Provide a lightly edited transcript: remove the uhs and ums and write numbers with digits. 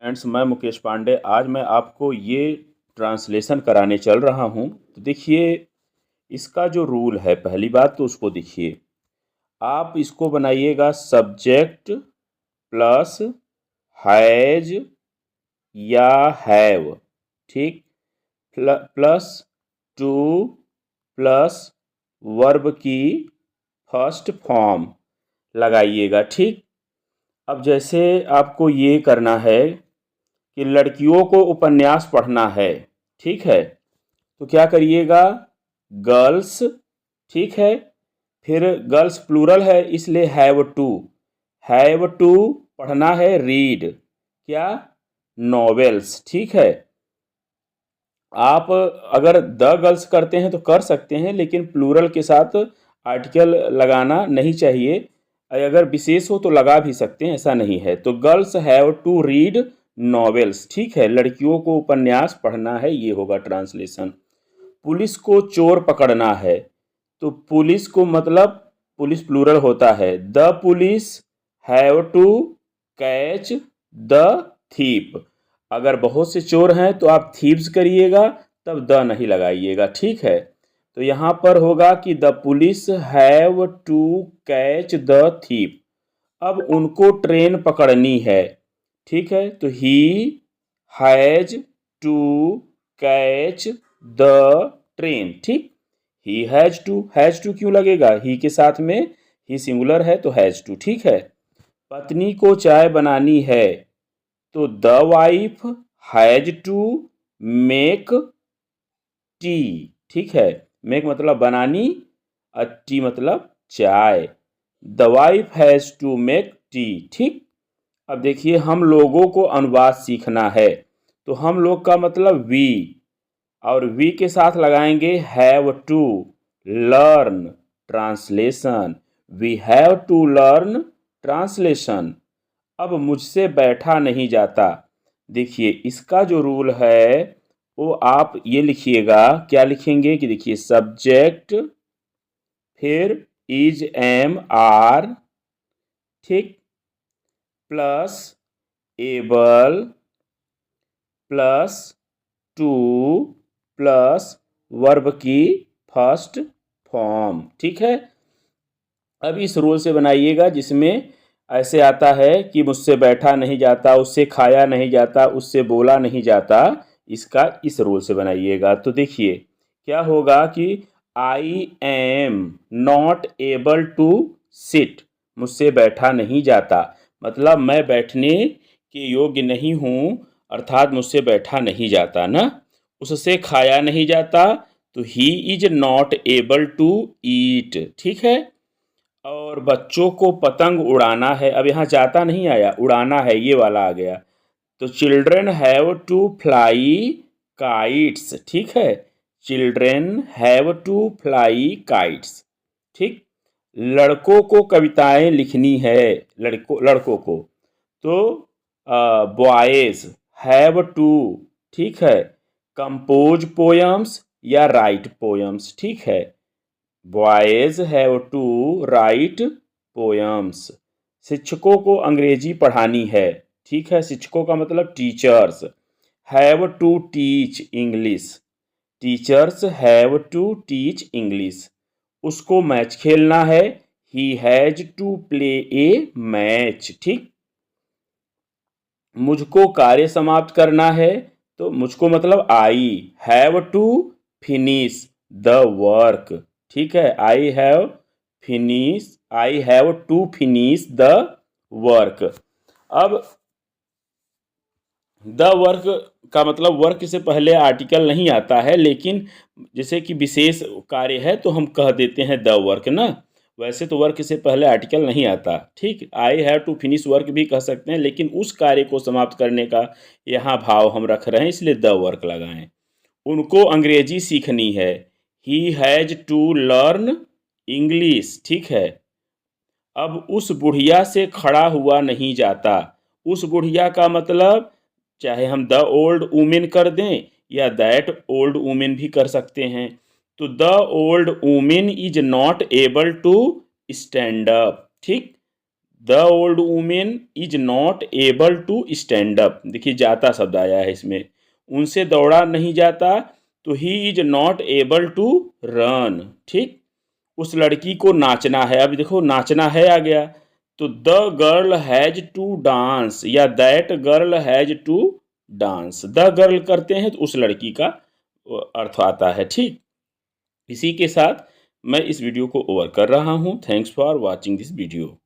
Friends, मैं मुकेश पांडे। आज मैं आपको ये ट्रांसलेशन कराने चल रहा हूँ। तो देखिए, इसका जो रूल है, पहली बात तो उसको देखिए। आप इसको बनाइएगा सब्जेक्ट प्लस हैज या हैव, ठीक, प्लस टू प्लस वर्ब की फर्स्ट फॉर्म लगाइएगा, ठीक। अब जैसे आपको ये करना है कि लड़कियों को उपन्यास पढ़ना है, ठीक है, तो क्या करिएगा, गर्ल्स, ठीक है, फिर गर्ल्स प्लूरल है इसलिए हैव टू पढ़ना है रीड, क्या, नॉवेल्स, ठीक है। आप अगर द गर्ल्स करते हैं तो कर सकते हैं, लेकिन प्लूरल के साथ आर्टिकल लगाना नहीं चाहिए। अगर विशेष हो तो लगा भी सकते हैं, ऐसा नहीं है। तो girls have to read novels, ठीक है, लड़कियों को उपन्यास पढ़ना है, ये होगा ट्रांसलेशन। पुलिस को चोर पकड़ना है, तो पुलिस को मतलब पुलिस प्लूरल होता है, the police have to catch the thief. अगर बहुत से चोर हैं तो आप थीव्स करिएगा, तब द नहीं लगाइएगा, ठीक है। तो यहाँ पर होगा कि the police have to catch the thief. अब उनको ट्रेन पकड़नी है, ठीक है, तो he has to catch the train, ठीक। ही हैज टू क्यों लगेगा, ही के साथ में ही सिंगुलर है तो हैज टू, ठीक है। पत्नी को चाय बनानी है, तो the wife has to make tea, ठीक है। मेक मतलब बनानी और टी मतलब चाय। The wife has to make tea, ठीक। अब देखिए, हम लोगों को अनुवाद सीखना है, तो हम लोग का मतलब वी, और वी के साथ लगाएंगे have to learn translation. We have to learn translation. अब मुझसे बैठा नहीं जाता, देखिए इसका जो रूल है वो आप ये लिखिएगा, क्या लिखेंगे कि देखिए सब्जेक्ट, फिर इज एम आर, ठीक, plus able plus two plus verb की फर्स्ट फॉर्म, ठीक है। अब इस रूल से बनाइएगा जिसमें ऐसे आता है कि मुझसे बैठा नहीं जाता, उससे खाया नहीं जाता, उससे बोला नहीं जाता। इसका इस रूल से बनाइएगा। तो देखिए क्या होगा कि I am not able to sit, मुझसे बैठा नहीं जाता, मतलब मैं बैठने के योग्य नहीं हूँ, अर्थात मुझसे बैठा नहीं जाता ना। उससे खाया नहीं जाता, तो he is not able to eat, ठीक है। और बच्चों को पतंग उड़ाना है, अब यहाँ जाता नहीं आया, उड़ाना है, ये वाला आ गया। तो children have to fly kites, ठीक है, children have to fly kites, ठीक। लड़कों को कविताएं लिखनी है, लड़कों को, तो बॉयज हैव टू, ठीक है, कंपोज पोयम्स या राइट पोयम्स, ठीक है। Boys have to write poems. शिक्षकों को अंग्रेजी पढ़ानी है, ठीक है, शिक्षकों का मतलब teachers have to teach English, teachers have to teach English. उसको मैच खेलना है, he has to play a match, ठीक। मुझको कार्य समाप्त करना है, तो मुझको मतलब I have to finish the work, ठीक है, I have to finish the work. अब द वर्क का मतलब वर्क से पहले आर्टिकल नहीं आता है, लेकिन जैसे कि विशेष कार्य है तो हम कह देते हैं द वर्क ना, वैसे तो वर्क से पहले आर्टिकल नहीं आता, ठीक। I have to finish work भी कह सकते हैं, लेकिन उस कार्य को समाप्त करने का यहाँ भाव हम रख रहे हैं, इसलिए द वर्क लगाएं। उनको अंग्रेजी सीखनी है, he has to learn English, ठीक है। अब उस बुढ़िया से खड़ा हुआ नहीं जाता, उस बुढ़िया का मतलब चाहे हम द ओल्ड वुमेन कर दें या दैट ओल्ड वुमेन भी कर सकते हैं। तो the old women is not able to stand up, ठीक। The old women is not able to stand up. देखिए जाता शब्द आया है इसमें, उनसे दौड़ा नहीं जाता, तो he is not able to run. ठीक, उस लड़की को नाचना है, अब देखो नाचना है आ गया, तो the girl has to dance या that girl has to dance. The girl करते हैं तो उस लड़की का अर्थ आता है। ठीक, इसी के साथ मैं इस वीडियो को ओवर कर रहा हूँ। Thanks for watching this video.